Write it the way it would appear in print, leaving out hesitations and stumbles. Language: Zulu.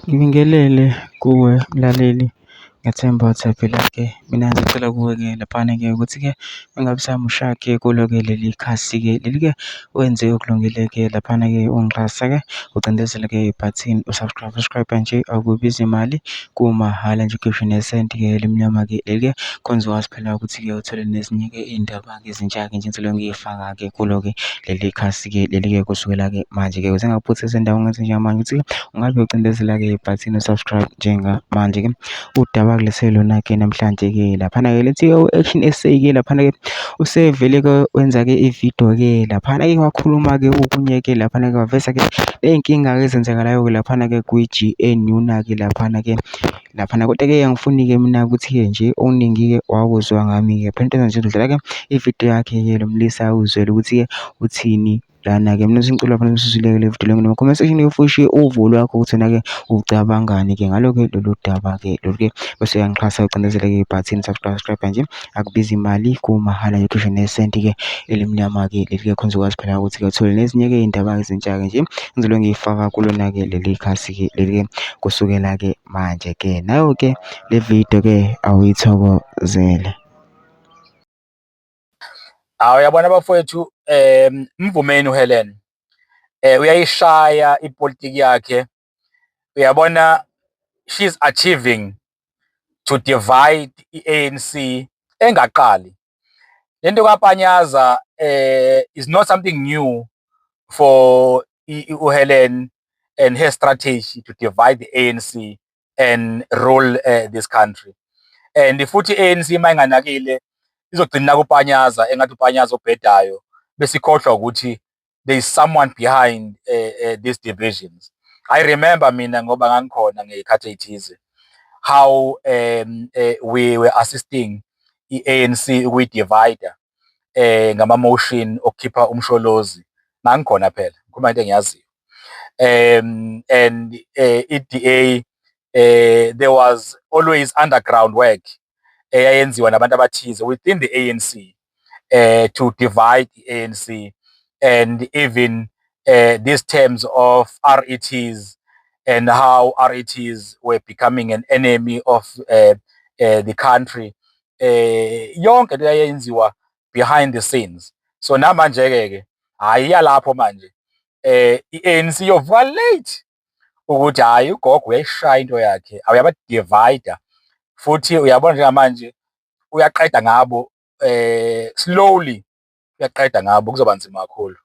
Ngibingelele kuwe mlaleli, ngiyathemba uthembile-ke. Mina ngicela kuwe-ke laphana-ke ukuthi-ke engabe usamusha-ke kulo-ke leli khasi-ke leli-ke wenze okulungile-ke laphana-ke ungixhasa-ke ucindezele-ke ibhathini usubscribe nje akubizi imali kumahhala nje ukhiphe nesenti-ke elimnyama-ke leli-ke kwenza ukwazi phela ukuthi-ke uthole nezinye-ke iy'ndaba-ke ezintsha-ke nje engizolobe ngiyifaka-ke kulo-ke leli khasi-ke leli-ke kusukela-ke manje-ke ukuze ngingakuphuthisa endaweni njengamanje ukuthi-ke ungabe ucindezela-ke ibhathini subscribe njengamanje-ke udaba kulese lona-ke namhlanje-ke laphana-ke lethi u-Action SA-ke laphana-ke usevele-ke wenza-ke ividiyo-ke laphana-ke wakhuluma-ke okunye-ke laphana-ke waveza-ke ney'nkinga-ke ezenzakalayo-ke laphana-ke kwi-GNU-na-ke laphana kodwa-ke angifuni-ke mina ukuthi-ke nje okuningi-ke wakuzwa ngami-ke phela into nje udlala-ke ividiyo yakhe-ke lo mlisa uzwele ukuthi-ke uthini lana-ke mina sengicela lapha nisizwile-ke le vidiyo noma comment section ufushe uvo lwakho ukuthi wena-ke ucabangani-ke ngalo-ke lolu daba-ke lolu-ke bese uyangixhasa ucindezele-ke ibhathini subscribe nje akubizi imali kumahhala nje ukhishwe nesenti-ke elimnyama-ke leli-ke khonza ukwazi phela ukuthi-ke uthole nezinye-ke iy'ndaba ezintsha-ke nje ngizolobe ngiyifaka kulona-ke leli khasi-ke leli-ke kusukela-ke manje-ke nayo-ke le video-ke awuyithokozele. Uyabona bafowethu, Mvumeni uHelen uyayishaya ipolitiki yakhe. Uyabona, she's achieving to divide i-ANC engaqali. Lento kaPanyaza is not something new for uHelen and her strategy to divide the ANC and rule this country. And futhi i-ANC mayinganakile izogcina kuPanyaza engathi uPanyaza obhedayo bese ikhohlwa ukuthi there is someone behind these divisions. I remember mina ngoba ngangikhona ngey'khathi ey'thize how we were assisting i-ANC ukuyi-divide ngama-motion okukhipha umsholozi. Ngangikhona phela, ngikhuluma into engiyaziyo. And i-DA there was always underground work eyayenziwa nabantu abathize within the ANC to divide the ANC, and even these terms of RETs and how RETs were becoming an enemy of the country. Yonke le yayenziwa behind the scenes. So namanje-ke hhayi iyalapho manje i-ANC yovuka late ukuthi hhayi ugogo uyayishaya into yakhe, uyabadivayida futhi uyabona njengamanje uyaqeda ngabo slowly, uyaqeda ngabo kuzoba nzima kakhulu.